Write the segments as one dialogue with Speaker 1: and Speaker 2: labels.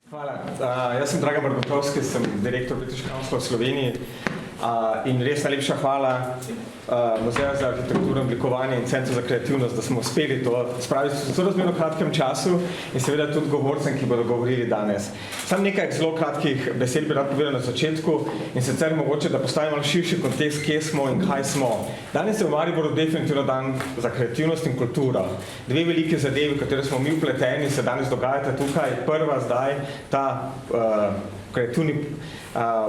Speaker 1: Hvala. Jaz sem Dragan Barbatovski, sem direktor Britansko-slovensko v Sloveniji in res najlepša hvala Muzeju za arhitekturo in oblikovanje in Centru za kreativnost, da smo uspeli to spraviti v sorazmerno kratkem času in seveda tudi govorcem, ki bodo govorili danes. Sam nekaj zelo kratkih besed bi rad povedal na začetku in sicer mogoče, da postavimo širši kontekst, kje smo in kaj smo. Danes je v Mariboru definitivno dan za kreativnost in kulturo. Dve velike zadeve, v katere smo mi vpleteni, se danes dogajata tukaj. Prva zdaj, ta kreativni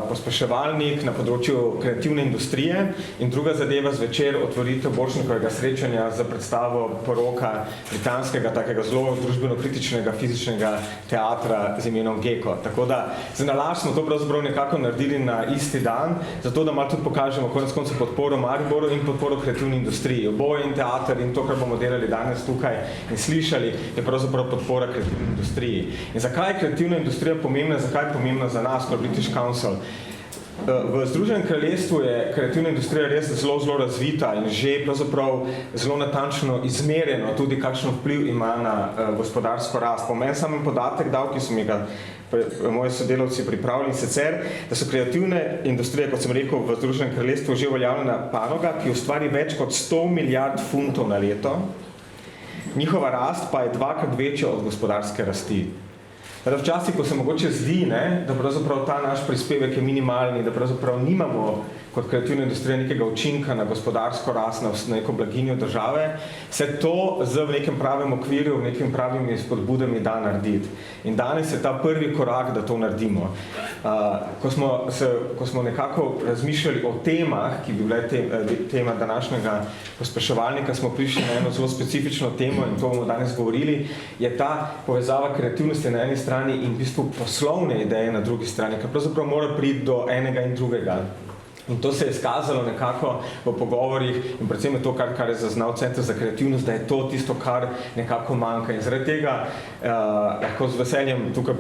Speaker 1: pospeševalnik na področju kreativne industrije in druga zadeva zvečer otvoritev Borštnikovega srečanja za predstavo poroka Britanskega, takega zelo družbeno-kritičnega fizičnega teatra z imenom Geko. Tako da za nalašč smo to pravzaprav nekako naredili na isti dan, zato da malo tudi pokažemo konec koncev podporo Mariboru in podporo kreativni industriji. Oboje in teater in to, kar bomo delali danes tukaj in slišali, je pravzaprav podpora kreativni industriji. In zakaj je kreativna industrija pomembna, zakaj je pomembna za nas kot British Council? V Združenem kraljestvu je kreativna industrija res zelo razvita in že pravzaprav zelo natančno izmerjeno tudi kakšen vpliv ima na gospodarsko rast. Po meni samem podatek dal, ki so mi ga moji sodelavci pripravili, sicer, da so kreativne industrije, kot sem rekel, v Združenem kraljestvu že uveljavljena panoga, ki ustvari več kot 100 milijard funtov na leto. Njihova rast pa je dvakrat večja od gospodarske rasti. Včasih, ko se mogoče zdi, da pravzaprav ta naš prispevek je minimalni, da pravzaprav nimamo kot kreativna industrija nekega učinka na gospodarsko rast, na neko blaginjo države, se to v nekem pravem okvirju, v nekim pravimi spodbudami da narediti. In danes je ta prvi korak, da to naredimo. Ko smo nekako razmišljali o temah, ki bi bile tema današnjega pospeševalnika, smo prišli na eno zelo specifično temo in to bomo danes govorili, je ta povezava kreativnosti na eni strani in v bistvu poslovne ideje na drugi strani, ker pravzaprav mora priti do enega in drugega. In to se je izkazalo nekako v pogovorih in predvsem je to, kar je zaznal Center za kreativnost, da je to tisto, kar nekako manjka. In zaradi tega lahko z veseljem tukaj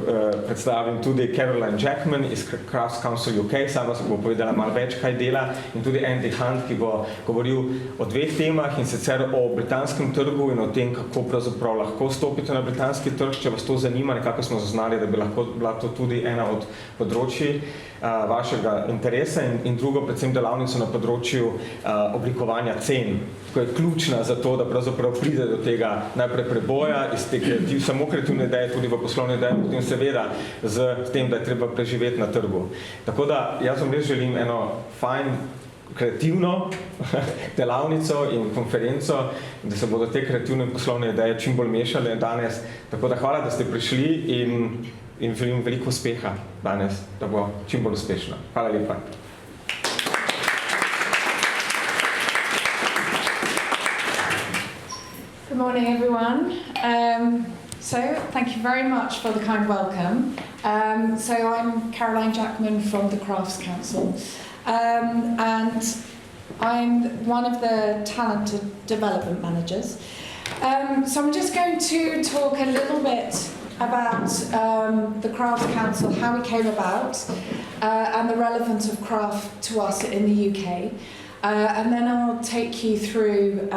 Speaker 1: predstavim tudi Caroline Jackman iz Crafts Council UK, sama se bo povedala malo več, kaj dela, in tudi Andy Hunt, ki bo govoril o dveh temah in sicer o britanskem trgu in o tem, kako pravzaprav lahko stopite na britanski trg, če vas to zanima, nekako smo zaznali, da bi lahko bila to tudi ena od področji vašega interesa in drugo predvsem delavnico na področju oblikovanja cen, ko je ključna za to, da pravzaprav pride do tega najprej preboja iz te samo kreativne ideje, tudi v poslovne ideje, potem seveda z tem, da je treba preživeti na trgu. Tako da jaz vam res želim eno fajn kreativno delavnico in konferenco, da se bodo te kreativne in poslovne ideje čim bolj mešale danes. Tako da hvala, da ste prišli in želim veliko uspeha danes, da bo čim bolj uspešno. Hvala lepa.
Speaker 2: Good morning, everyone. So thank you very much for the kind welcome. So I'm Caroline Jackman from the Crafts Council, and I'm one of the talent development managers. So I'm just going to talk a little bit about the Crafts Council, how we came about, and the relevance of craft to us in the UK. And then I'll take you through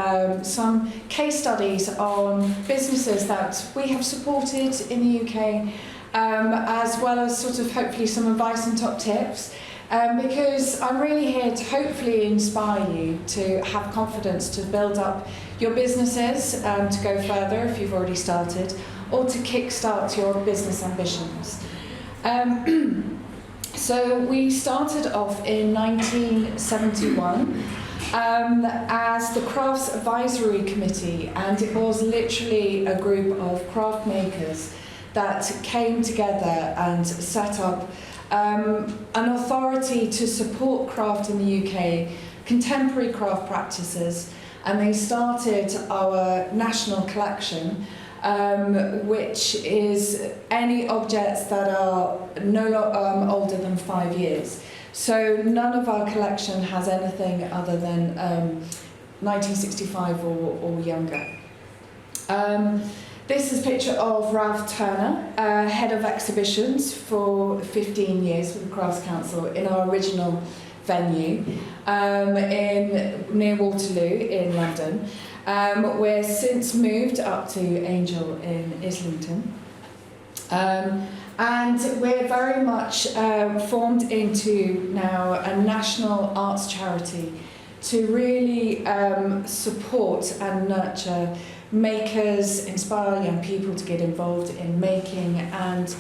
Speaker 2: some case studies on businesses that we have supported in the UK, as well as sort of hopefully some advice and top tips, because I'm really here to hopefully inspire you to have confidence to build up your businesses, to go further if you've already started, or to kickstart your business ambitions. So we started off in 1971 as the Crafts Advisory Committee, and it was literally a group of craft makers that came together and set up an authority to support craft in the UK, contemporary craft practices, and they started our national collection, which is any objects that are older than 5 years. So none of our collection has anything other than 1965 or younger. This is a picture of Ralph Turner, head of exhibitions for 15 years for the Crafts Council in our original venue near Waterloo in London. We're since moved up to Angel in Islington. And we're very much formed into now a national arts charity to really support and nurture makers, inspire young people to get involved in making, and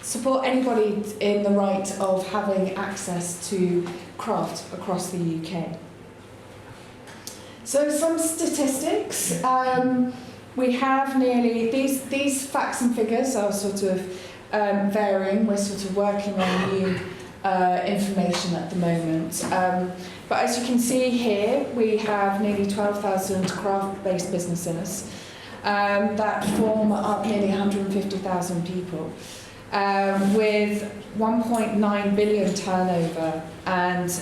Speaker 2: support anybody in the right of having access to craft across the UK. So some statistics. We have nearly, these facts and figures are sort of varying. We're sort of working on new information at the moment. But as you can see here, we have nearly 12,000 craft-based businesses that form up nearly 150,000 people, with 1.9 billion turnover, and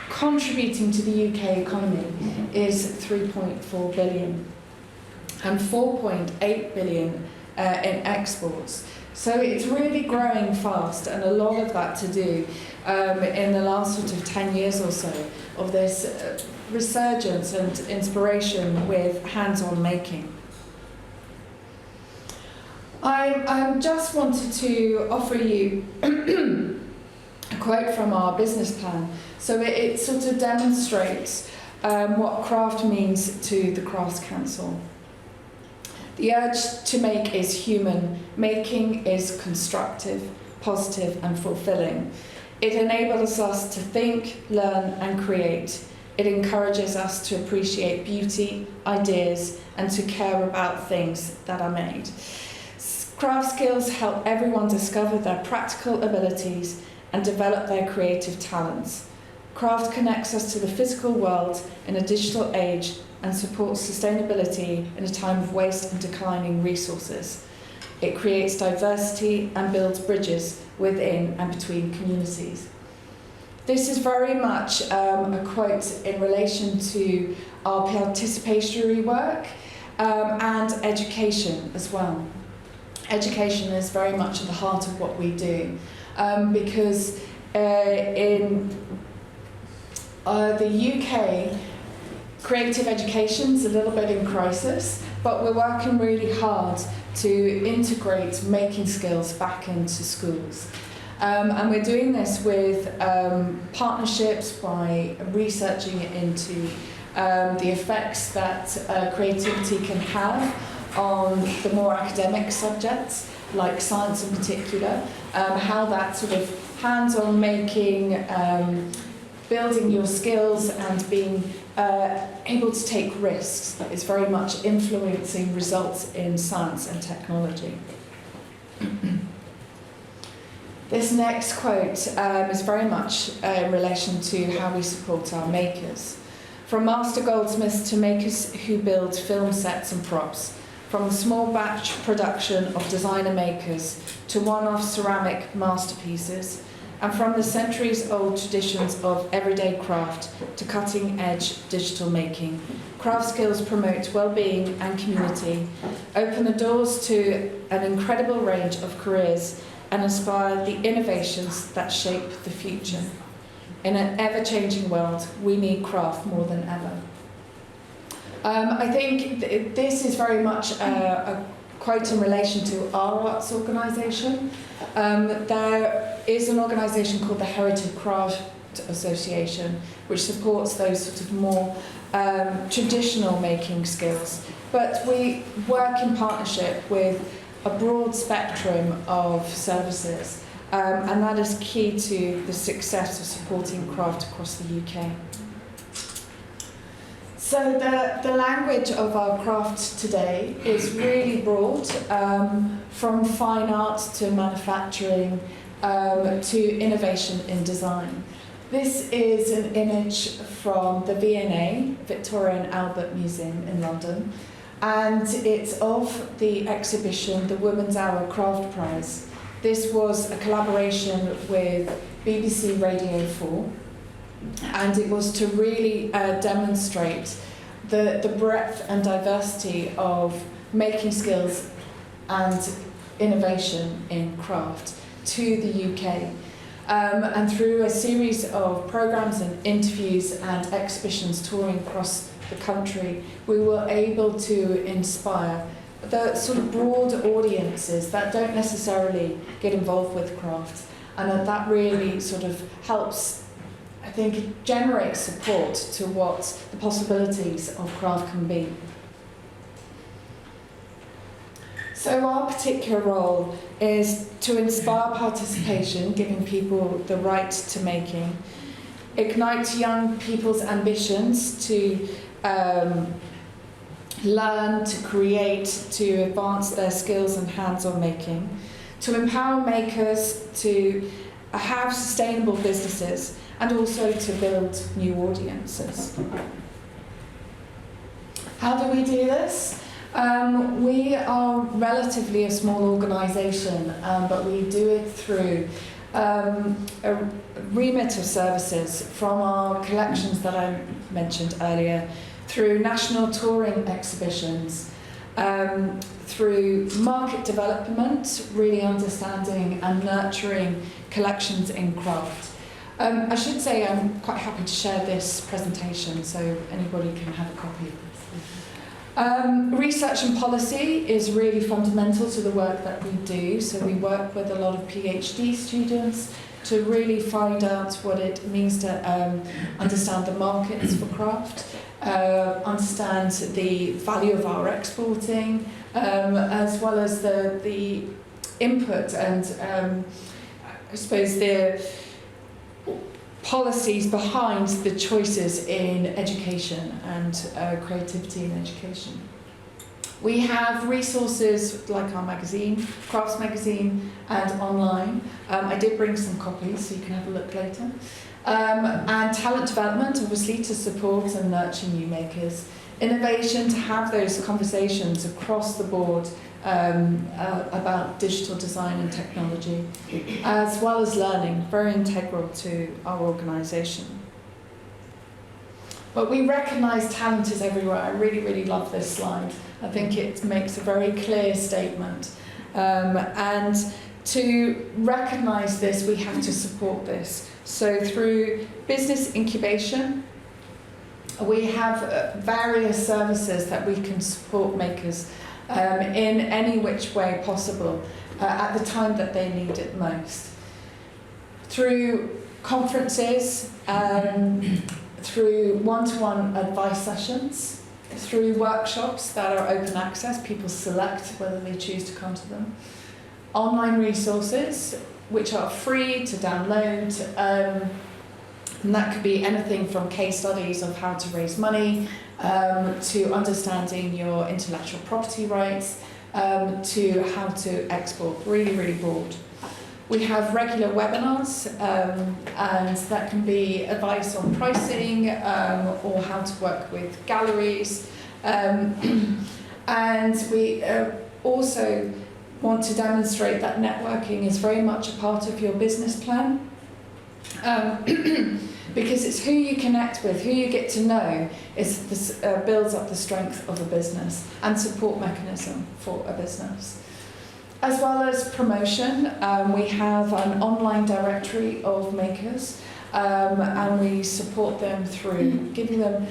Speaker 2: contributing to the UK economy is 3.4 billion and 4.8 billion in exports. So it's really growing fast, and a lot of that to do in the last sort of 10 years or so of this resurgence and inspiration with hands-on making. I just wanted to offer you a quote from our business plan. So it sort of demonstrates what craft means to the Crafts Council. The urge to make is human. Making is constructive, positive, and fulfilling. It enables us to think, learn, and create. It encourages us to appreciate beauty, ideas, and to care about things that are made. Craft skills help everyone discover their practical abilities and develop their creative talents. Craft connects us to the physical world in a digital age and supports sustainability in a time of waste and declining resources. It creates diversity and builds bridges within and between communities. This is very much a quote in relation to our participatory work and education as well. Education is very much at the heart of what we do, because in the UK, creative education's a little bit in crisis, but we're working really hard to integrate making skills back into schools. And we're doing this with partnerships by researching into the effects that creativity can have on the more academic subjects, like science in particular, how that sort of hands-on making, building your skills and being able to take risks is very much influencing results in science and technology. This next quote is very much in relation to how we support our makers. From master goldsmiths to makers who build film sets and props, from small batch production of designer makers to one-off ceramic masterpieces, and from the centuries-old traditions of everyday craft to cutting-edge digital making, craft skills promote well-being and community, open the doors to an incredible range of careers, and inspire the innovations that shape the future. In an ever-changing world, we need craft more than ever. I think this is very much a quote in relation to our arts organisation. There is an organisation called the Heritage Craft Association, which supports those sort of more traditional making skills. But we work in partnership with a broad spectrum of services, and that is key to the success of supporting craft across the UK. So the language of our craft today is really broad, from fine arts to manufacturing to innovation in design. This is an image from the V&A, Victoria and Albert Museum in London, and it's of the exhibition, the Women's Hour Craft Prize. This was a collaboration with BBC Radio 4, and it was to really demonstrate the breadth and diversity of making skills and innovation in craft to the UK. And through a series of programmes and interviews and exhibitions touring across the country, we were able to inspire the sort of broad audiences that don't necessarily get involved with craft, and that really sort of helps, I think, generate support to what the possibilities of craft can be. So our particular role is to inspire participation, giving people the right to making, ignite young people's ambitions to learn, to create, to advance their skills and hands-on making, to empower makers to have sustainable businesses, and also to build new audiences. How do we do this? We are relatively a small organisation, but we do it through a remit of services from our collections that I mentioned earlier, through national touring exhibitions, through market development, really understanding and nurturing collections in craft. I should say I'm quite happy to share this presentation so anybody can have a copy of this. Research and policy is really fundamental to the work that we do, so we work with a lot of PhD students to really find out what it means to understand the markets for craft, understand the value of our exporting, as well as the input and I suppose the policies behind the choices in education and creativity in education. We have resources like our magazine, Crafts magazine, and online. I did bring some copies so you can have a look later. And talent development, obviously, to support and nurture new makers. Innovation, to have those conversations across the board about digital design and technology, as well as learning, very integral to our organisation. But we recognise talent is everywhere. I really, really love this slide. I think it makes a very clear statement. And to recognise this, we have to support this. So through business incubation, we have various services that we can support makers in any which way possible at the time that they need it most. Through conferences, through one-to-one advice sessions, through workshops that are open access, people select whether they choose to come to them. Online resources, which are free to download, and that could be anything from case studies of how to raise money, to understanding your intellectual property rights, to how to export, really, really broad. We have regular webinars, and that can be advice on pricing or how to work with galleries. And we also want to demonstrate that networking is very much a part of your business plan. Because it's who you connect with, who you get to know, is this, builds up the strength of a business and support mechanism for a business. As well as promotion, we have an online directory of makers, and we support them through giving them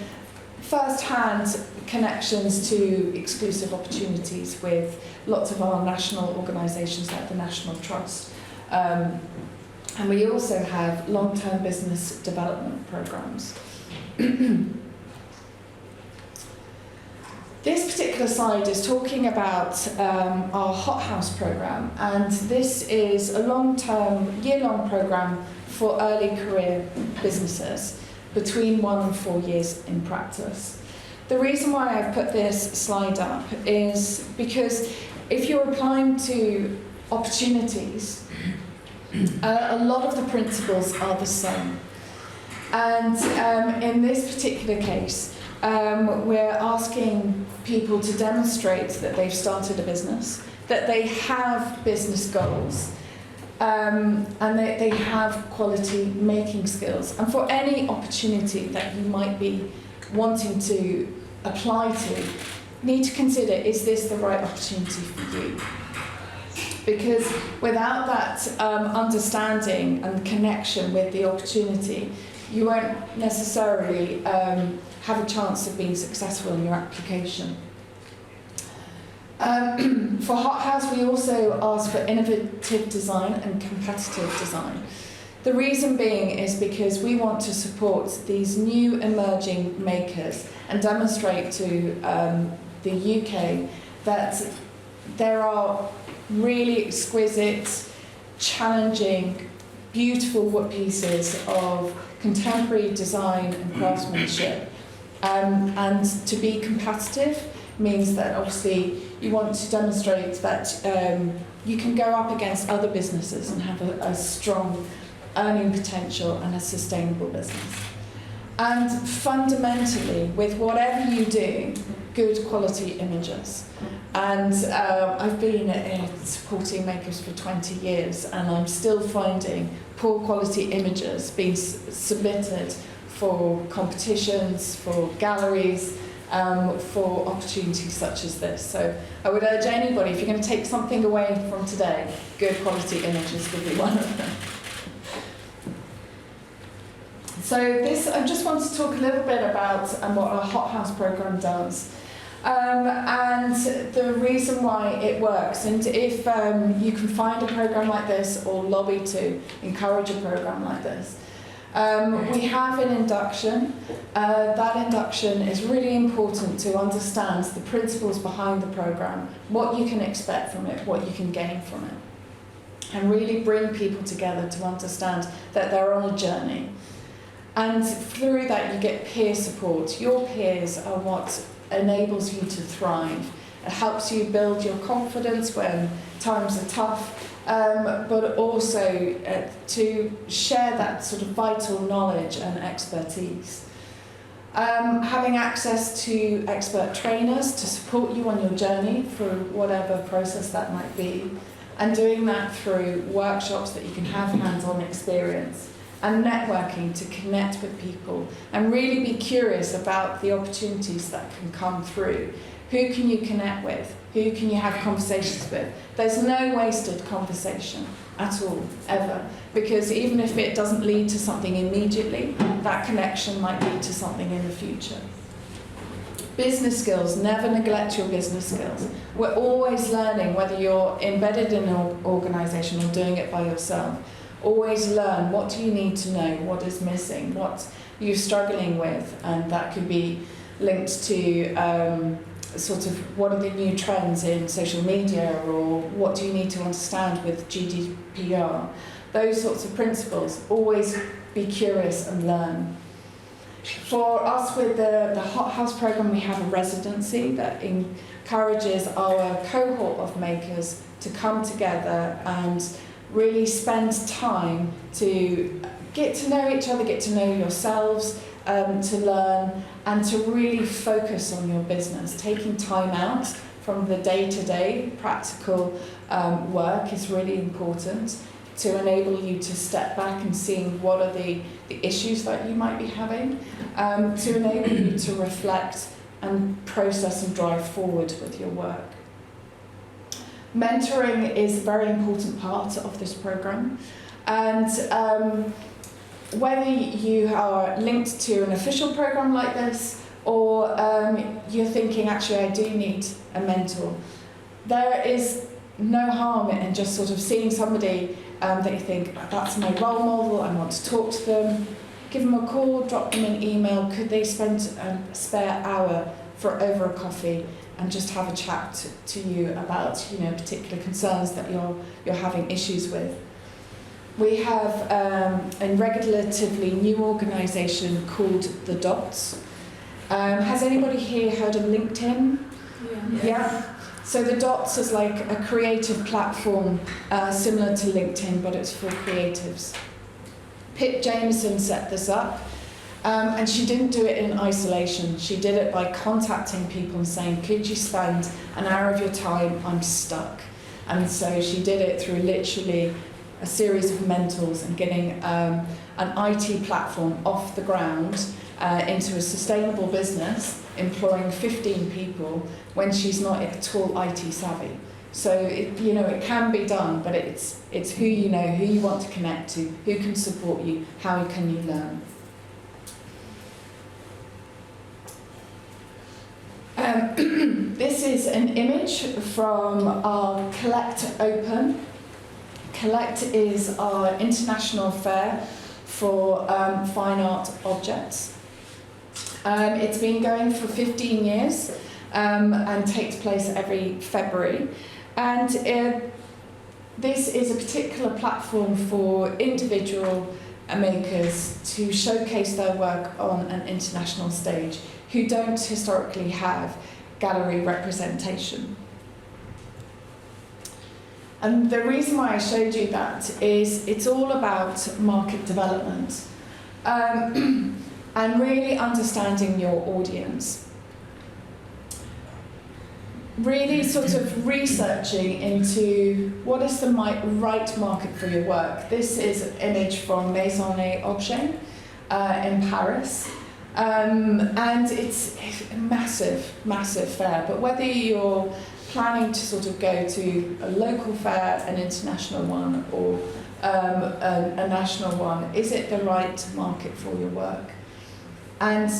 Speaker 2: first-hand connections to exclusive opportunities with lots of our national organisations like the National Trust. And we also have long-term business development programs. This particular slide is talking about our Hothouse program, and this is a long-term, year-long program for early career businesses between 1 and 4 years in practice. The reason why I've put this slide up is because if you're applying to opportunities, a lot of the principles are the same. And in this particular case, we're asking people to demonstrate that they've started a business, that they have business goals, and that they have quality making skills. And for any opportunity that you might be wanting to apply to, you need to consider, is this the right opportunity for you? Because without that understanding and connection with the opportunity, you won't necessarily have a chance of being successful in your application. For Hot House, we also ask for innovative design and competitive design. The reason being is because we want to support these new emerging makers and demonstrate to the UK that there are really exquisite, challenging, beautiful wood pieces of contemporary design and craftsmanship. And to be competitive means that obviously you want to demonstrate that you can go up against other businesses and have a strong earning potential and a sustainable business. And fundamentally, with whatever you do, good quality images. And I've been supporting makers for 20 years, and I'm still finding poor quality images being submitted for competitions, for galleries, for opportunities such as this. So I would urge anybody, if you're going to take something away from today, good quality images would be one of them. So I just want to talk a little bit about what our Hot House programme does. And the reason why it works, and if you can find a programme like this or lobby to encourage a programme like this. We have an induction. That induction is really important to understand the principles behind the programme, what you can expect from it, what you can gain from it, and really bring people together to understand that they're on a journey. And through that you get peer support. Your peers are what enables you to thrive. It helps you build your confidence when times are tough, but also to share that sort of vital knowledge and expertise. Having access to expert trainers to support you on your journey through whatever process that might be, and doing that through workshops that you can have hands-on experience, and networking to connect with people and really be curious about the opportunities that can come through. Who can you connect with? Who can you have conversations with? There's no wasted conversation at all, ever. Because even if it doesn't lead to something immediately, that connection might lead to something in the future. Business skills, never neglect your business skills. We're always learning, whether you're embedded in an organisation or doing it by yourself. Always learn, what do you need to know, what is missing, what you're struggling with, and that could be linked to sort of what are the new trends in social media, or what do you need to understand with GDPR. Those sorts of principles, always be curious and learn. For us with the Hot House programme, we have a residency that encourages our cohort of makers to come together and really spend time to get to know each other, get to know yourselves, to learn, and to really focus on your business. Taking time out from the day-to-day practical work is really important to enable you to step back and seeing what are the issues that you might be having, to enable you to reflect and process and drive forward with your work. Mentoring is a very important part of this programme, and whether you are linked to an official programme like this, or you're thinking, actually I do need a mentor, there is no harm in just sort of seeing somebody that you think, that's my role model, I want to talk to them. Give them a call, drop them an email. Could they spend a spare hour for over a coffee and just have a chat to you about, particular concerns that you're having issues with? We have a relatively new organisation called The Dots. Has anybody here heard of LinkedIn? Yeah. So The Dots is like a creative platform similar to LinkedIn, but it's for creatives. Pip Jameson set this up, and she didn't do it in isolation. She did it by contacting people and saying, could you spend an hour of your time? I'm stuck. And so she did it through literally a series of mentors and getting an IT platform off the ground into a sustainable business, employing 15 people when she's not at all IT savvy. So it can be done, but it's who you know, who you want to connect to, who can support you, how can you learn. This This is an image from our Collect Open. Collect is our international fair for fine art objects. It's been going for 15 years and takes place every February. And this is a particular platform for individual makers to showcase their work on an international stage who don't historically have gallery representation. And the reason why I showed you that is it's all about market development and really understanding your audience. Really sort of researching into what is the right market for your work. This is an image from Maison et Objet in Paris. And it's a massive, massive fair. But whether you're planning to sort of go to a local fair, an international one, or a national one, is it the right market for your work? And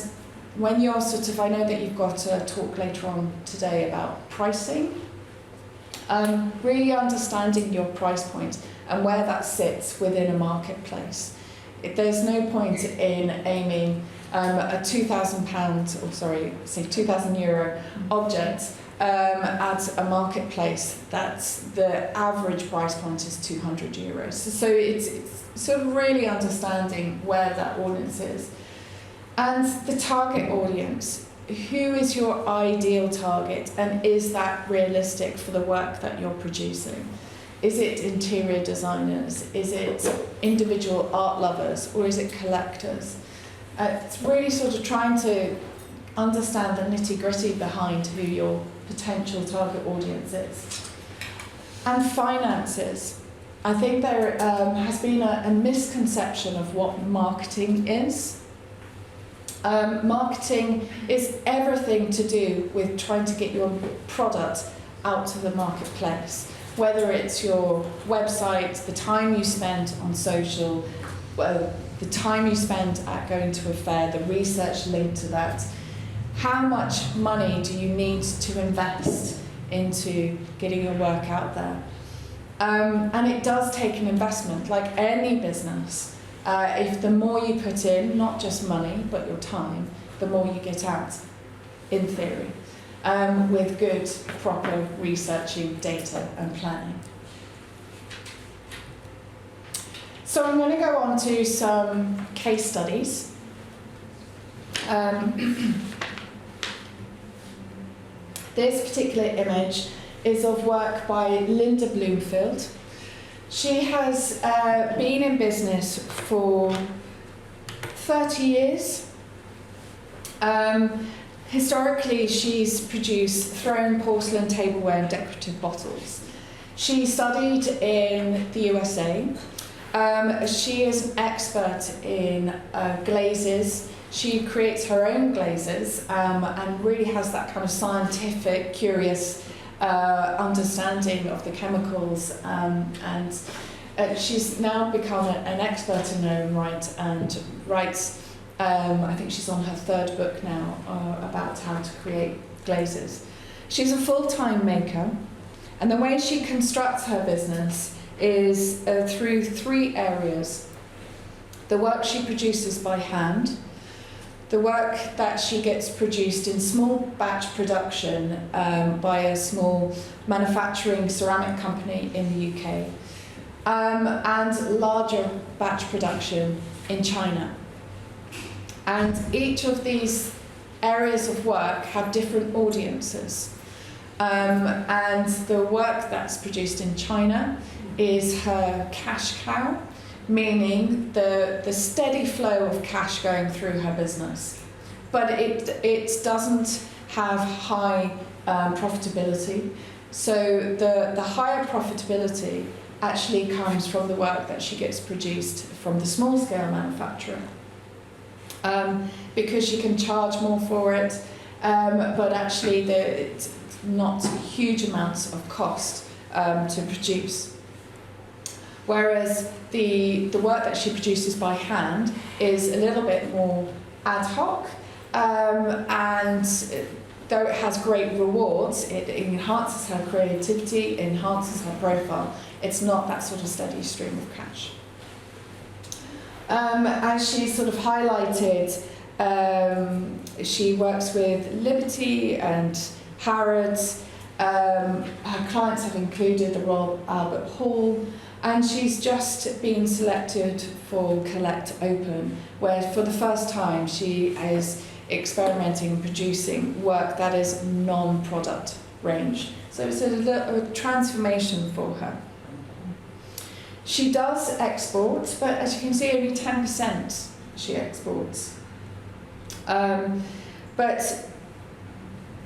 Speaker 2: when you're sort of, I know that you've got a talk later on today about pricing, really understanding your price point and where that sits within a marketplace. There's no point in aiming a £2,000, or sorry, say €2,000 object at a marketplace that's the average price point is €200. So it's sort of really understanding where that audience is. And the target audience, who is your ideal target, and is that realistic for the work that you're producing? Is it interior designers? Is it individual art lovers? Or is it collectors? It's really sort of trying to understand the nitty-gritty behind who your potential target audience is. And finances. I think there has been a misconception of what marketing is. Marketing is everything to do with trying to get your product out to the marketplace. Whether it's your website, the time you spend on social, the time you spend at going to a fair, the research linked to that. How much money do you need to invest into getting your work out there? And it does take an investment, like any business. If the more you put in, not just money, but your time, the more you get out, in theory, with good, proper researching, data and planning. So I'm going to go on to some case studies. This particular image is of work by Linda Bloomfield. She has been in business for 30 years. Historically, she's produced thrown porcelain tableware and decorative bottles. She studied in the USA. She is an expert in glazes. She creates her own glazes and really has that kind of scientific, curious understanding of the chemicals, and she's now become an expert in her own right and writes, I think she's on her 3rd book now about how to create glazes. She's a full-time maker, and the way she constructs her business is through 3 areas. The work she produces by hand, the work that she gets produced in small batch production by a small manufacturing ceramic company in the UK, and larger batch production in China. And each of these areas of work have different audiences. And the work that's produced in China is her cash cow, meaning the steady flow of cash going through her business. But it doesn't have high profitability. So the higher profitability actually comes from the work that she gets produced from the small scale manufacturer. Because she can charge more for it, but actually it's not huge amounts of cost to produce. Whereas the work that she produces by hand is a little bit more ad hoc, and though it has great rewards, it enhances her creativity, enhances her profile. It's not that sort of steady stream of cash. As she sort of highlighted, she works with Liberty and Harrods. Her clients have included the Royal Albert Hall, and she's just been selected for Collect Open, where for the first time she is experimenting and producing work that is non-product range. So it's a transformation for her. She does export, but as you can see, only 10% she exports. But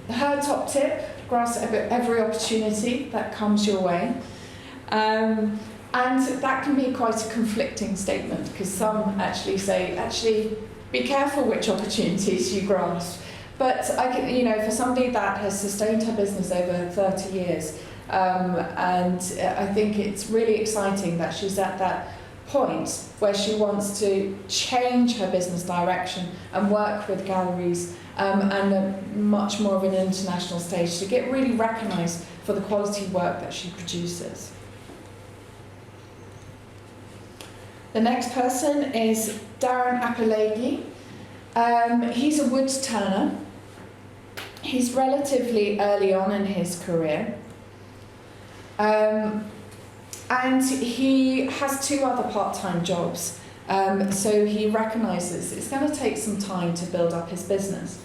Speaker 2: her top tip: grasp every opportunity that comes your way. And that can be quite a conflicting statement, because some actually say, be careful which opportunities you grasp. But I can, you know, for somebody that has sustained her business over 30 years, and I think it's really exciting that she's at that point where she wants to change her business direction and work with galleries and a much more of an international stage to get really recognised for the quality work that she produces. The next person is Darren Apolegi. He's a wood turner. He's relatively early on in his career. And he has 2 other part-time jobs. So he recognises it's going to take some time to build up his business.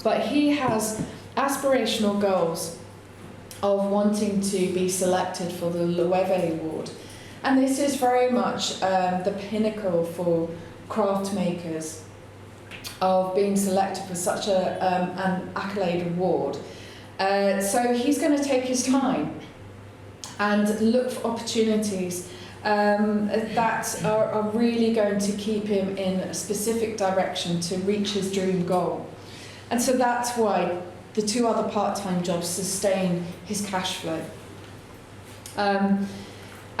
Speaker 2: But he has aspirational goals of wanting to be selected for the Loewe Award. And this is very much the pinnacle for craft makers, of being selected for such an accolade award. So he's going to take his time and look for opportunities that are really going to keep him in a specific direction to reach his dream goal. And so that's why the 2 other part-time jobs sustain his cash flow.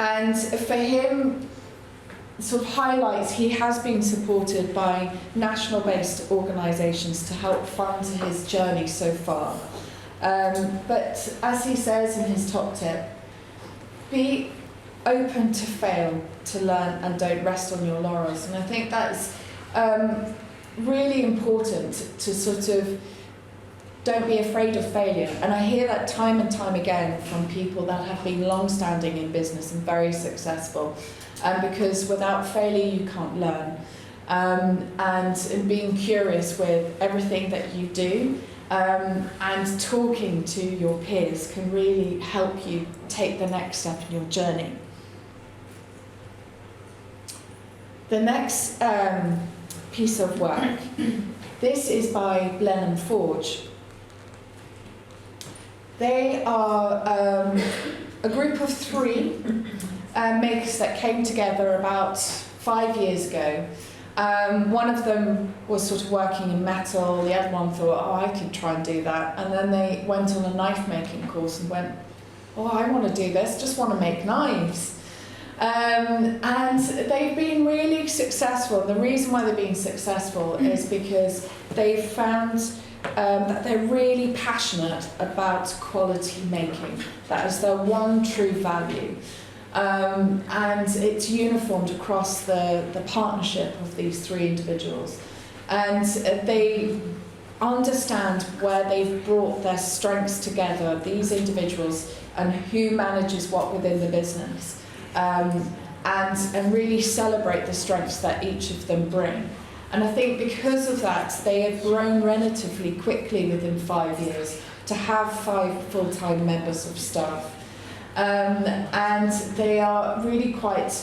Speaker 2: And for him, sort of highlights, he has been supported by national-based organisations to help fund his journey so far. But as he says in his top tip, be open to fail, to learn, and don't rest on your laurels. And I think that's really important, to sort of don't be afraid of failure. And I hear that time and time again from people that have been long-standing in business and very successful. Because without failure you can't learn. And being curious with everything that you do, and talking to your peers can really help you take the next step in your journey. The next piece of work, this is by Blenheim Forge. They are a group of 3 makers that came together about 5 years ago. One of them was sort of working in metal, the other one thought, oh, I could try and do that. And then they went on a knife making course and went, oh, I want to do this, just want to make knives. And they've been really successful. The reason why they've been successful is because they've found that they're really passionate about quality making. That is their one true value. And it's uniformed across the partnership of these 3 individuals. And they understand where they've brought their strengths together, these individuals, and who manages what within the business. And really celebrate the strengths that each of them bring. And I think because of that, they have grown relatively quickly within 5 years to have 5 full-time members of staff. And they are really quite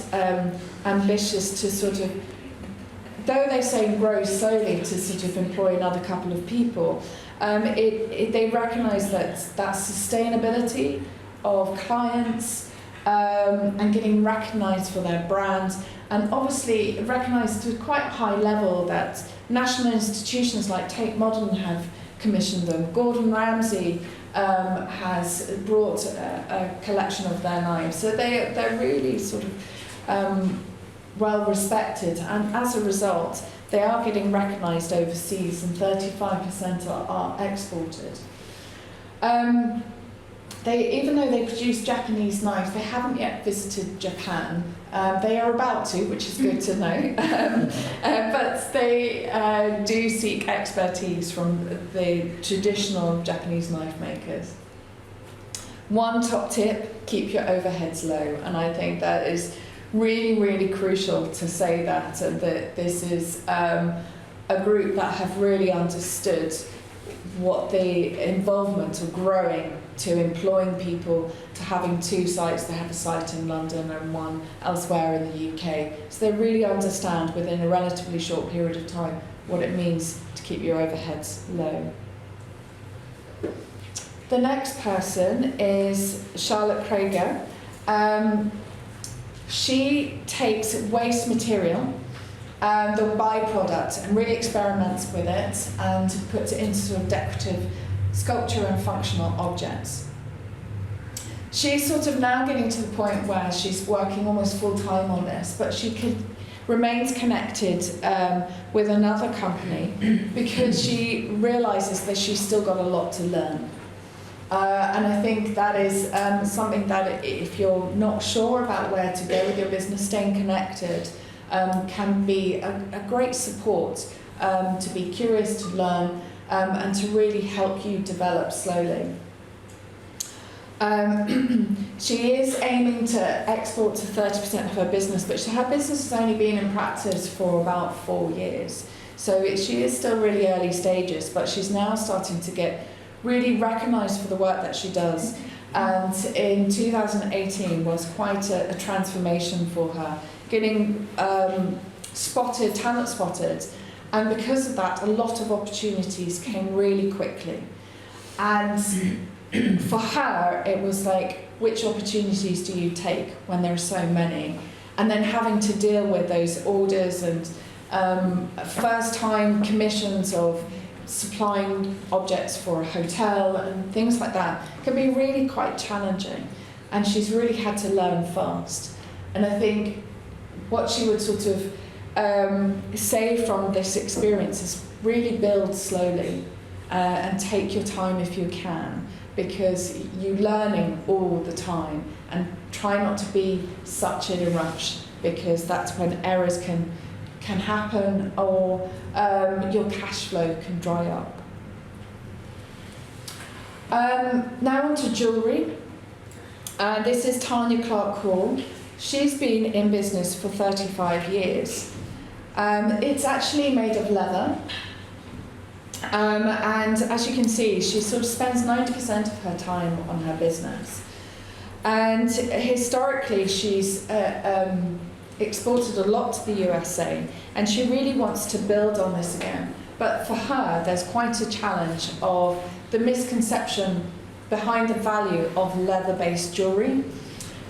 Speaker 2: ambitious to sort of, though they're saying grow slowly to sort of employ another couple of people, they recognise that sustainability of clients and getting recognised for their brand, and obviously recognised to quite a high level that national institutions like Tate Modern have commissioned them. Gordon Ramsay has brought a collection of their knives. So they're really sort of well respected, and as a result they are getting recognised overseas, and 35% are exported. Even though they produce Japanese knives, they haven't yet visited Japan. They are about to, which is good to know. But they do seek expertise from the traditional Japanese knife makers. One top tip, keep your overheads low. And I think that is really, really crucial to say that, and that this is a group that have really understood what the involvement of growing to employing people, to having 2 sites. They have a site in London and one elsewhere in the UK. So they really understand within a relatively short period of time what it means to keep your overheads low. The next person is Charlotte Krieger. She takes waste material, the byproduct, and really experiments with it and puts it into sort of decorative sculpture and functional objects. She's sort of now getting to the point where she's working almost full-time on this, but she remains connected with another company because she realises that she's still got a lot to learn. And I think that is something that, if you're not sure about where to go with your business, staying connected can be a great support to be curious, to learn, and to really help you develop slowly. She is aiming to export to 30% of her business, but her business has only been in practice for about 4 years. So she is still really early stages, but she's now starting to get really recognised for the work that she does. And in 2018 was quite a transformation for her, getting talent spotted. And because of that, a lot of opportunities came really quickly. And for her, it was like, which opportunities do you take when there are so many? And then having to deal with those orders and first-time commissions of supplying objects for a hotel and things like that can be really quite challenging. And she's really had to learn fast. And I think what she would sort of say from this experience is really build slowly and take your time if you can, because you're learning all the time, and try not to be such in a rush, because that's when errors can happen, or your cash flow can dry up. Now on to jewellery. This is Tanya Clark-Hall. She's been in business for 35 years. It's actually made of leather. And as you can see, she sort of spends 90% of her time on her business. And historically, she's exported a lot to the USA, and she really wants to build on this again. But for her, there's quite a challenge of the misconception behind the value of leather-based jewellery.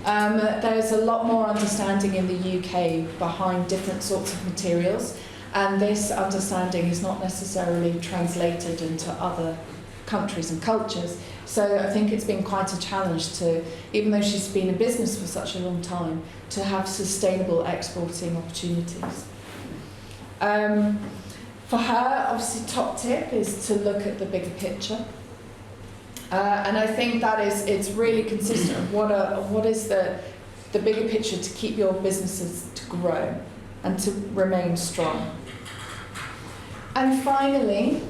Speaker 2: There's a lot more understanding in the UK behind different sorts of materials, and this understanding is not necessarily translated into other countries and cultures. So I think it's been quite a challenge to, even though she's been in business for such a long time, to have sustainable exporting opportunities. For her, obviously, top tip is to look at the bigger picture. And I think that it's really consistent. What is the bigger picture to keep your businesses to grow and to remain strong? And finally,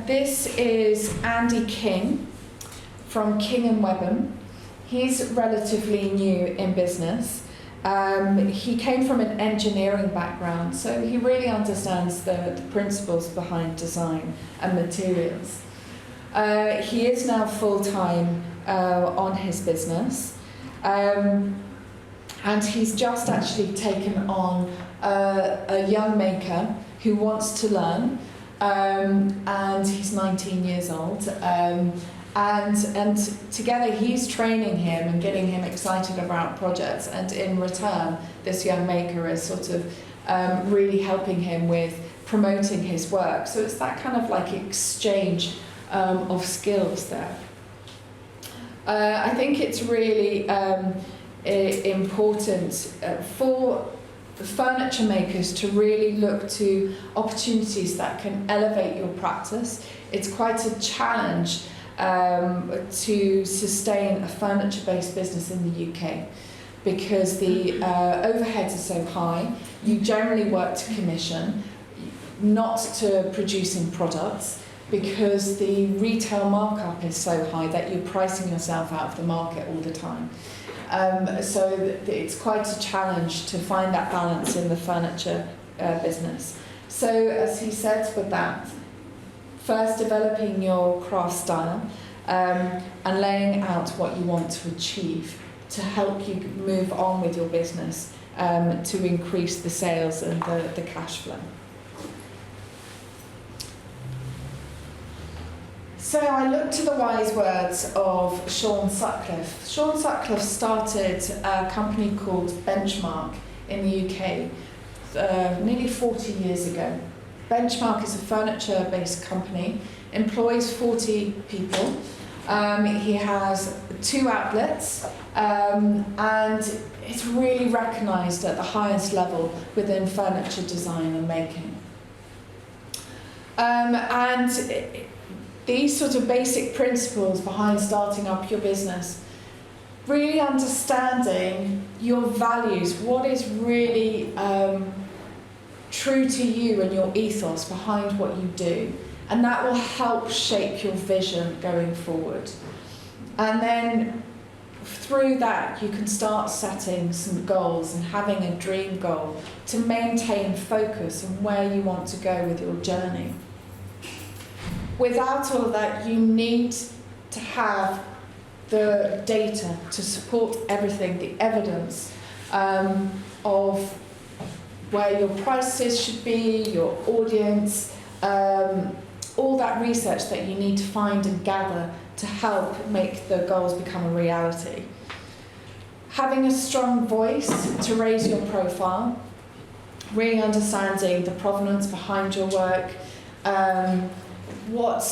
Speaker 2: this is Andy King from King & Webham. He's relatively new in business. He came from an engineering background, so he really understands the principles behind design and materials. He is now full-time on his business, and he's just actually taken on a young maker who wants to learn, and he's 19 years old, and together he's training him and getting him excited about projects, and in return this young maker is sort of really helping him with promoting his work. So it's that kind of like exchange of skills there. I think it's really important for furniture makers to really look to opportunities that can elevate your practice. It's quite a challenge to sustain a furniture-based business in the UK because the overheads are so high. You generally work to commission, not to producing products, because the retail markup is so high that you're pricing yourself out of the market all the time. So it's quite a challenge to find that balance in the furniture business. So as he said with that, first developing your craft style and laying out what you want to achieve to help you move on with your business to increase the sales and the cash flow. So I looked to the wise words of Sean Sutcliffe. Sean Sutcliffe started a company called Benchmark in the UK nearly 40 years ago. Benchmark is a furniture-based company, employs 40 people. He has 2 outlets and it's really recognised at the highest level within furniture design and making. These sort of basic principles behind starting up your business, really understanding your values, what is really true to you and your ethos behind what you do, and that will help shape your vision going forward. And then through that you can start setting some goals and having a dream goal to maintain focus on where you want to go with your journey. Without all of that, you need to have the data to support everything, the evidence of where your prices should be, your audience, all that research that you need to find and gather to help make the goals become a reality. Having a strong voice to raise your profile, really understanding the provenance behind your work, what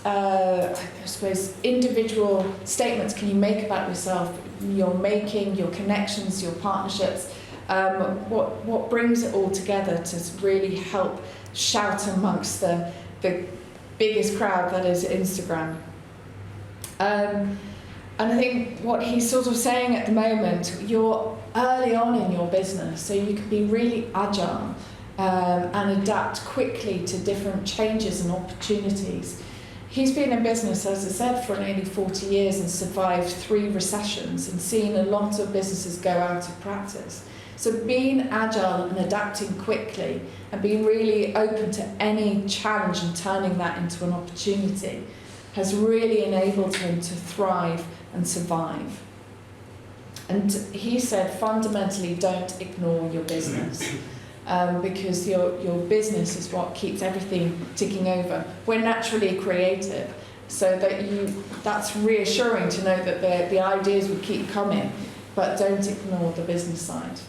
Speaker 2: I suppose individual statements can you make about yourself, your making, your connections, your partnerships, what brings it all together to really help shout amongst the biggest crowd that is Instagram. And I think what he's sort of saying at the moment, you're early on in your business, so you can be really agile and adapt quickly to different changes and opportunities. He's been in business, as I said, for nearly 40 years and survived 3 recessions and seen a lot of businesses go out of practice. So being agile and adapting quickly and being really open to any challenge and turning that into an opportunity has really enabled him to thrive and survive. And he said, fundamentally, don't ignore your business. Because your business is what keeps everything ticking over. We're naturally creative, so that's reassuring to know that the ideas will keep coming, but don't ignore the business side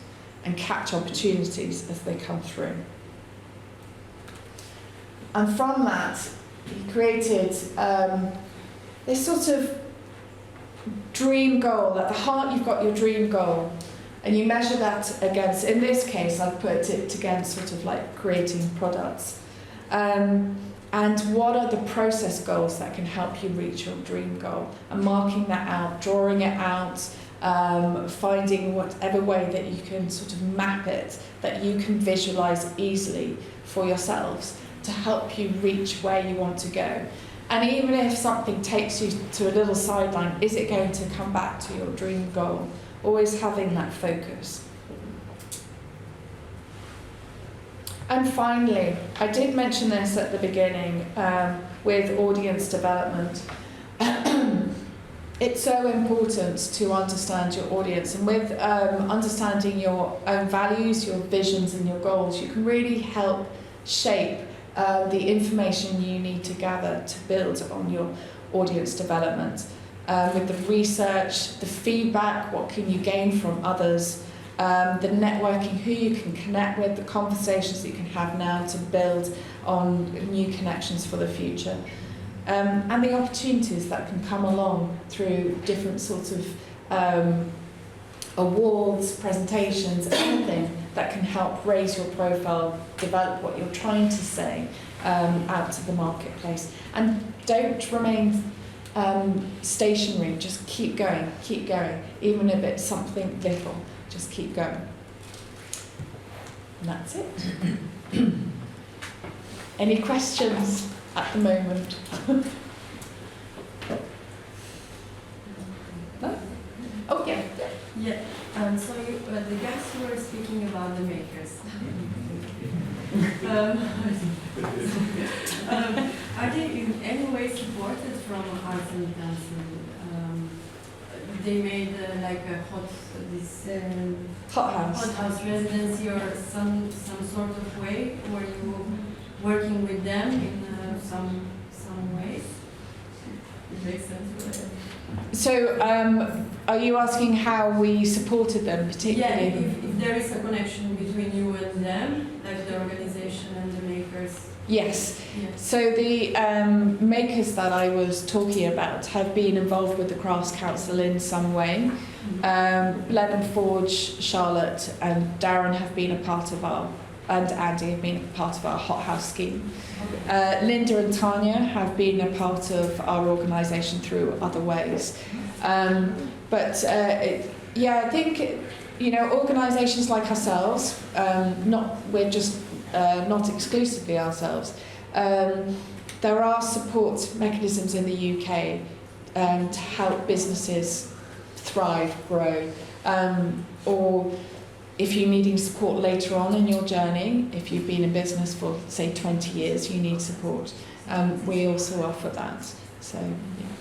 Speaker 2: and catch opportunities as they come through. And from that, he created this sort of dream goal. At the heart, you've got your dream goal. And you measure that against, in this case, I've put it against sort of like creating products. And what are the process goals that can help you reach your dream goal? And marking that out, drawing it out, finding whatever way that you can sort of map it, that you can visualize easily for yourselves to help you reach where you want to go. And even if something takes you to a little sideline, is it going to come back to your dream goal? Always having that focus. And finally, I did mention this at the beginning with audience development. It's so important to understand your audience, and with understanding your own values, your visions and your goals, you can really help shape the information you need to gather to build on your audience development. With the research, the feedback, what can you gain from others, the networking, who you can connect with, the conversations that you can have now to build on new connections for the future, and the opportunities that can come along through different sorts of awards, presentations, anything that can help raise your profile, develop what you're trying to say out to the marketplace. And don't remain stationary, just keep going, even if it's something little, just keep going. And that's it. Any questions at the moment? No? Oh, yeah.
Speaker 3: Yeah, so the guys who were speaking about the makers. Are they in any way supported from Arts and Council? They made like a hothouse residency or some sort of way where you working with them in some ways. It makes sense, right?
Speaker 2: So, are you asking how we supported them particularly?
Speaker 3: Yeah, if there is a connection between you and them, like the organization and the makers.
Speaker 2: Yes.
Speaker 3: Yeah.
Speaker 2: So the makers that I was talking about have been involved with the Crafts Council in some way. Lennon Forge, Charlotte and Darren have been a part of and Andy have been a part of our hothouse scheme. Linda and Tanya have been a part of our organisation through other ways. I think, organisations like ourselves, we're just not exclusively ourselves. There are support mechanisms in the UK to help businesses thrive, grow, or if you're needing support later on in your journey, if you've been in business for, say, 20 years, you need support. We also offer that. So, yeah.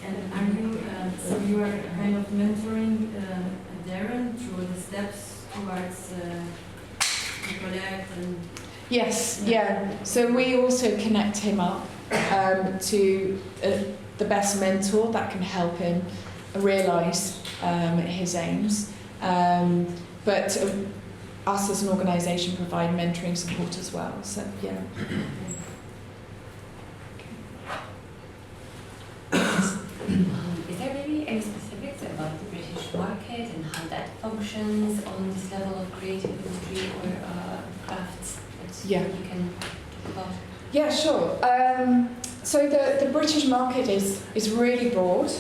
Speaker 3: And are you, so you are kind of mentoring Darren through the steps towards collect and...
Speaker 2: Yes, yeah. So we also connect him up to the best mentor that can help him realise his aims. But us as an organisation provide mentoring support as well. So yeah.
Speaker 4: Is there maybe any specifics about the British market and how that functions on this level of creative industry or crafts that you can talk about?
Speaker 2: Yeah, sure. So the British market is really broad.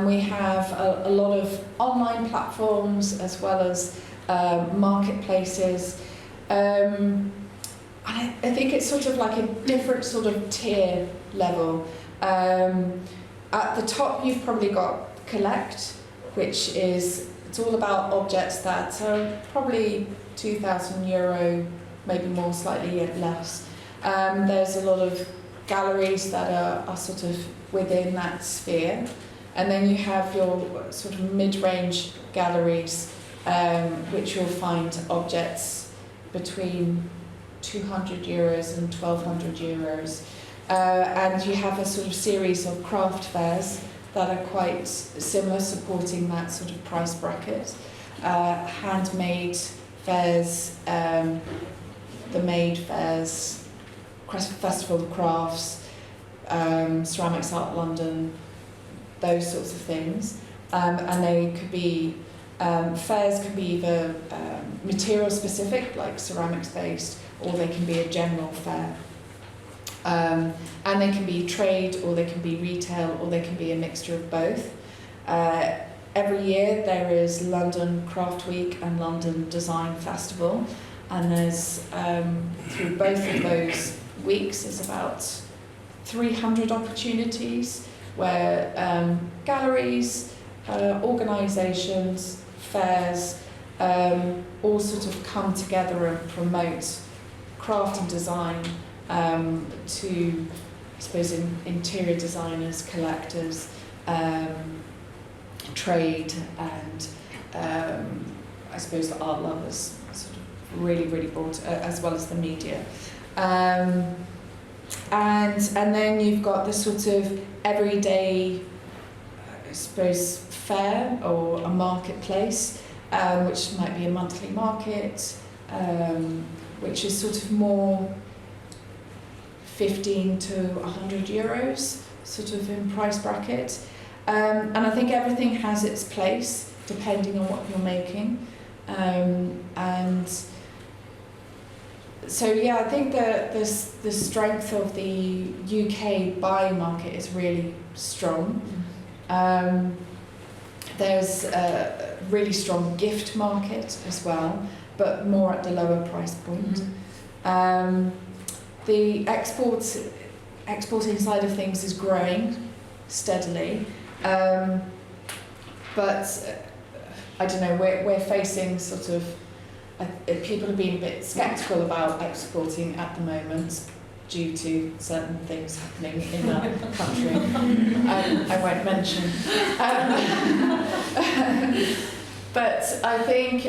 Speaker 2: We have a lot of online platforms as well as marketplaces. And I think it's sort of like a different sort of tier level. At the top, you've probably got Collect, which it's all about objects that are probably €2,000, maybe more, slightly less. There's a lot of galleries that are sort of within that sphere. And then you have your sort of mid-range galleries, which you'll find objects between €200 and €1,200. And you have a sort of series of craft fairs that are quite similar, supporting that sort of price bracket. Handmade fairs, the Made fairs, Festival of Crafts, Ceramics Art London, those sorts of things. And they could be, fairs can be either material specific, like ceramics based, or they can be a general fair. And they can be trade, or they can be retail, or they can be a mixture of both. Every year there is London Craft Week and London Design Festival, and there's, through both of those weeks, there's about 300 opportunities where galleries, organisations, fairs, all sort of come together and promote craft and design to, I suppose, interior designers, collectors, trade, and I suppose the art lovers, sort of really, really broad, as well as the media. And then you've got the sort of everyday, I suppose, fair or a marketplace, which might be a monthly market, which is sort of more 15 to €100, sort of in price bracket. And I think everything has its place depending on what you're making. And so yeah, I think that the strength of the UK buying market is really strong. There's a really strong gift market as well, but more at the lower price point. The exporting side of things is growing steadily, but I don't know, we're facing sort of, people have been a bit sceptical about exporting at the moment due to certain things happening in that country. I won't mention. But I think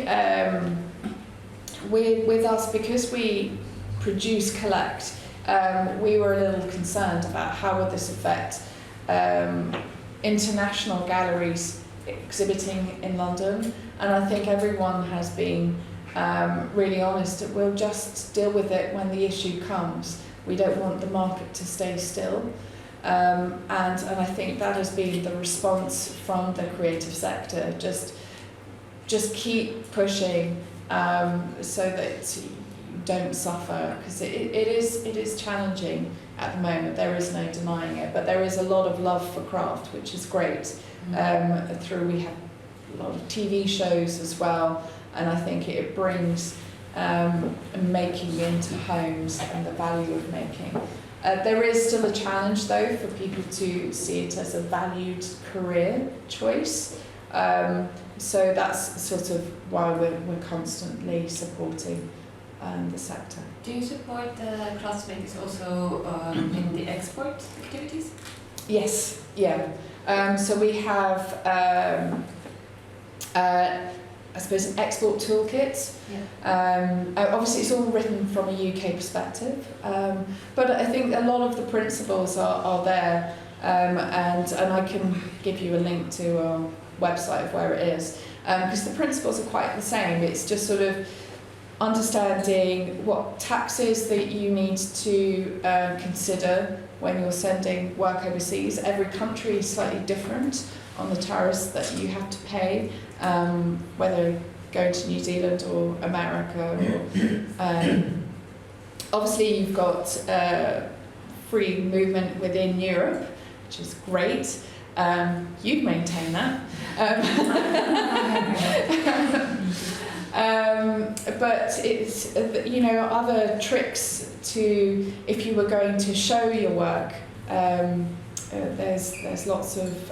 Speaker 2: with us, because we produce collect, we were a little concerned about how would this affect international galleries exhibiting in London, and I think everyone has been really honest that we'll just deal with it when the issue comes. We don't want the market to stay still, and I think that has been the response from the creative sector. Just keep pushing so that you don't suffer, because it is challenging at the moment. There is no denying it, but there is a lot of love for craft, which is great. We have a lot of TV shows as well, and I think it brings making into homes and the value of making. There is still a challenge though for people to see it as a valued career choice. So that's sort of why we're constantly supporting the sector.
Speaker 4: Do you support the craftsmakers also in the export activities?
Speaker 2: Yes, yeah. So we have, I suppose, an export toolkit. Yeah. Obviously, it's all written from a UK perspective, but I think a lot of the principles are there, and I can give you a link to our website of where it is, because the principles are quite the same. It's just sort of understanding what taxes that you need to consider when you're sending work overseas. Every country is slightly different on the tariffs that you have to pay, whether going to New Zealand or America. Or, obviously, you've got free movement within Europe, which is great. You'd maintain that. But it's, other tricks to, if you were going to show your work, there's lots of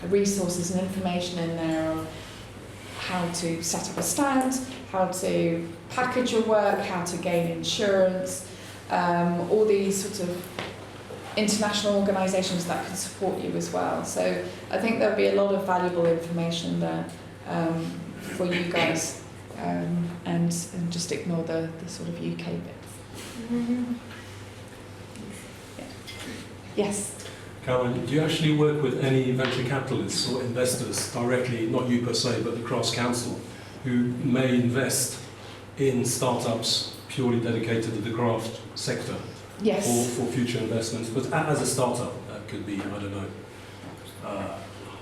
Speaker 2: resources and information in there of how to set up a stand, how to package your work, how to gain insurance, all these sort of international organisations that can support you as well. So I think there'll be a lot of valuable information there for you guys, and just ignore the sort of UK bits. Yeah. Yes?
Speaker 5: Caroline, do you actually work with any venture capitalists or investors directly, not you per se, but the Crafts Council, who may invest in startups purely dedicated to the craft sector?
Speaker 2: Yes.
Speaker 5: For future investments, but as a startup, that could be, I don't know,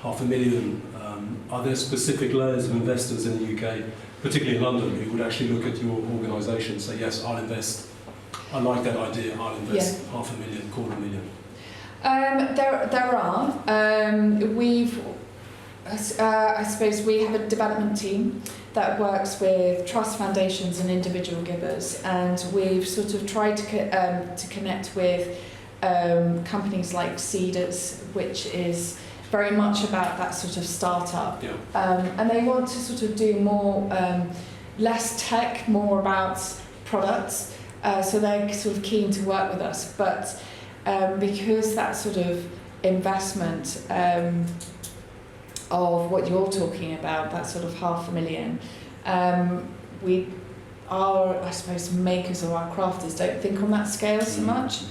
Speaker 5: $500,000. Are there specific layers of investors in the UK, particularly in London, who would actually look at your organisation and say, yes, I'll invest, I like that idea, I'll invest $500,000, $250,000?
Speaker 2: There are. I suppose we have a development team that works with trust foundations and individual givers, and we've sort of tried to connect with companies like Cedars, which is very much about that sort of startup. Yeah. And they want to sort of do more, less tech, more about products. So they're sort of keen to work with us, but because that sort of investment of what you're talking about, that sort of $500,000, we are, I suppose, makers or our crafters don't think on that scale so much.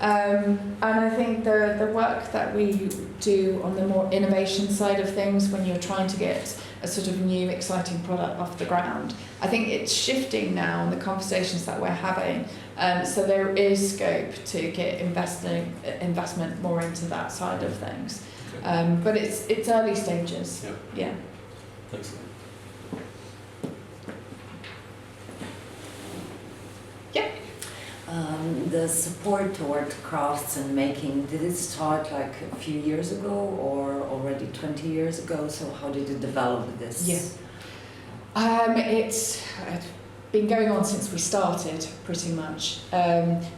Speaker 2: And I think the work that we do on the more innovation side of things, when you're trying to get a sort of new exciting product off the ground, I think it's shifting now in the conversations that we're having. So there is scope to get investment more into that side of things. But it's early stages. Yeah.
Speaker 5: Thanks.
Speaker 6: The support toward crafts and making, did it start like a few years ago or already 20 years ago? So how did you develop this?
Speaker 2: Yes. It's been going on since we started, pretty much.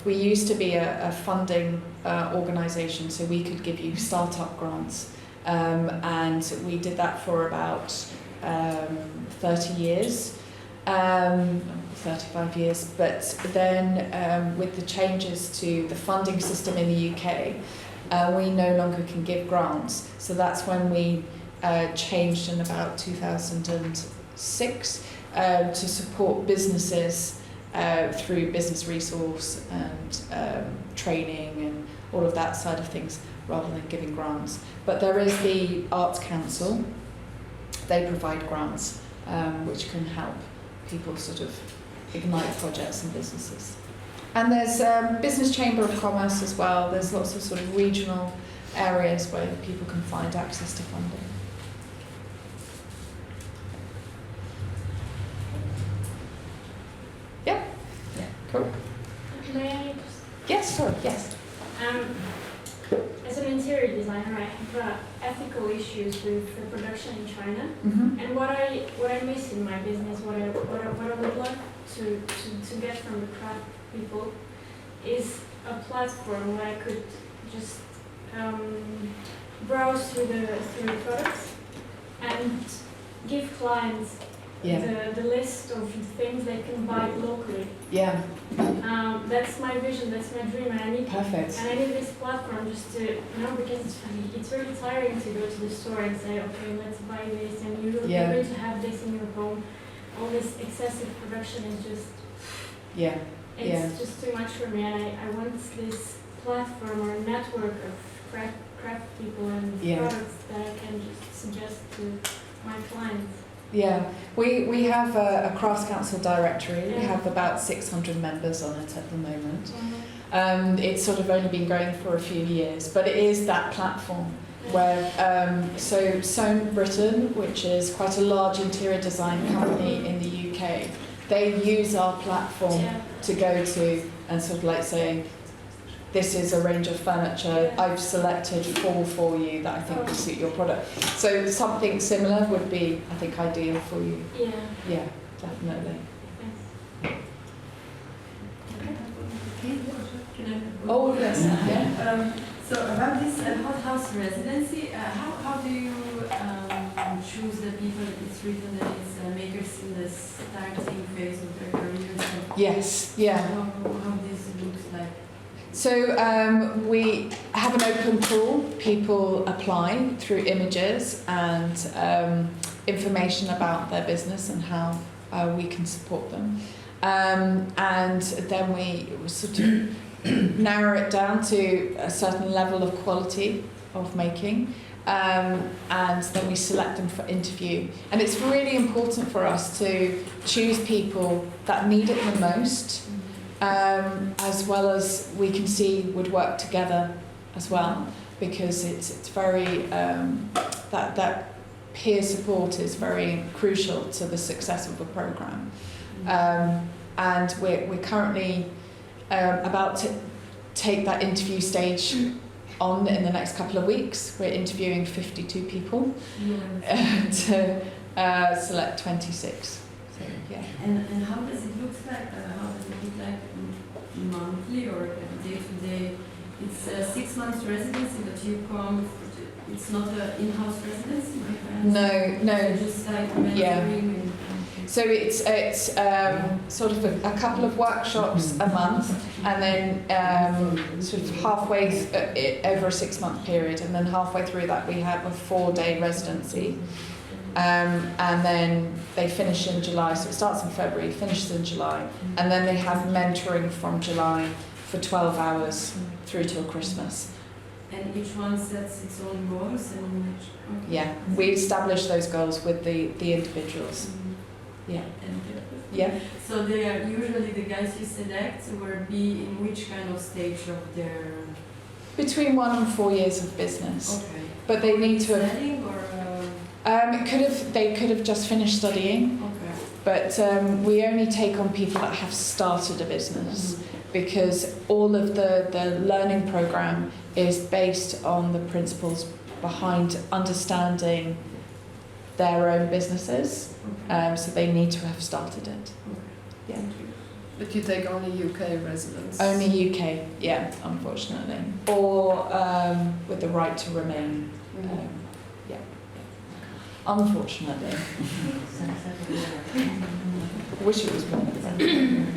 Speaker 2: We used to be a funding organisation, so we could give you startup grants. And we did that for about 30 years. 35 years, but then with the changes to the funding system in the UK, we no longer can give grants. So that's when we changed in about 2006 to support businesses through business resource and training and all of that side of things, rather than giving grants. But there is the Arts Council. They provide grants which can help people sort of ignite projects and businesses. And there's Business Chamber of Commerce as well. There's lots of sort of regional areas where people can find access to funding. Yeah? Yeah. Cool.
Speaker 7: May I?
Speaker 2: Yes, sure, yes.
Speaker 7: As an interior designer, I have ethical issues with the production in China.
Speaker 2: Mm-hmm.
Speaker 7: And what I miss in my business, what I would like to get from the craft people is a platform where I could just browse through the products and give clients the list of things they can buy locally.
Speaker 2: Yeah.
Speaker 7: That's my vision, that's my dream, and I need
Speaker 2: Perfect.
Speaker 7: And I need this platform just to, because it's very tiring to go to the store and say, okay, let's buy this, and you're going to have this in your home. All this excessive production is just, it's just too much for me, and I want this platform or network of craft people and products that I can just suggest to my clients.
Speaker 2: Yeah, we have a Crafts Council directory. We have about 600 members on it at the moment. It's sort of only been going for a few years, but it is that platform where, so Sewn Britain, which is quite a large interior design company in the UK, they use our platform to go to and sort of like say, this is a range of furniture I've selected for you that I think will suit your product. So something similar would be, I think, ideal for you. Yeah, definitely. Oh, yes.
Speaker 3: So about this hot house residency, how do you choose the people? It's written that it's makers in the starting phase of their career. So
Speaker 2: Yes, yeah.
Speaker 3: How this looks like?
Speaker 2: So we have an open pool. People apply through images and information about their business and how we can support them. And then we sort of narrow it down to a certain level of quality of making. And then we select them for interview. And it's really important for us to choose people that need it the most, as well as we can see would work together as well, because it's very that peer support is very crucial to the success of a program. And we're currently about to take that interview stage on in the next couple of weeks. We're interviewing 52 people to select 26. So, yeah.
Speaker 3: And how does it look like? How does it look like monthly or day to day? It's a 6 months residency, but you come. It's not an in-house residency.
Speaker 2: No.
Speaker 3: So just like mentoring.
Speaker 2: So it's sort of a couple of workshops a month, and then sort of halfway over a 6 month period, and then halfway through that we have a 4-day residency, and then they finish in July. So it starts in February, finishes in July, and then they have mentoring from July for 12 hours through till Christmas.
Speaker 3: And each one sets its own goals and which, okay.
Speaker 2: Yeah, we establish those goals with the individuals. Yeah.
Speaker 3: And,
Speaker 2: Yeah.
Speaker 3: so they are usually the guys you select will be in which kind of stage of their...
Speaker 2: Between 1 and 4 years of business.
Speaker 3: Okay.
Speaker 2: But they need to have,
Speaker 3: Studying or...
Speaker 2: they could have just finished studying,
Speaker 3: Okay.
Speaker 2: but we only take on people that have started a business because all of the learning program is based on the principles behind understanding their own businesses, so they need to have started it. Yeah.
Speaker 8: But you take only UK residents?
Speaker 2: Only UK, yeah, unfortunately. Or with the right to remain. Yeah. Unfortunately. Wish it was more different.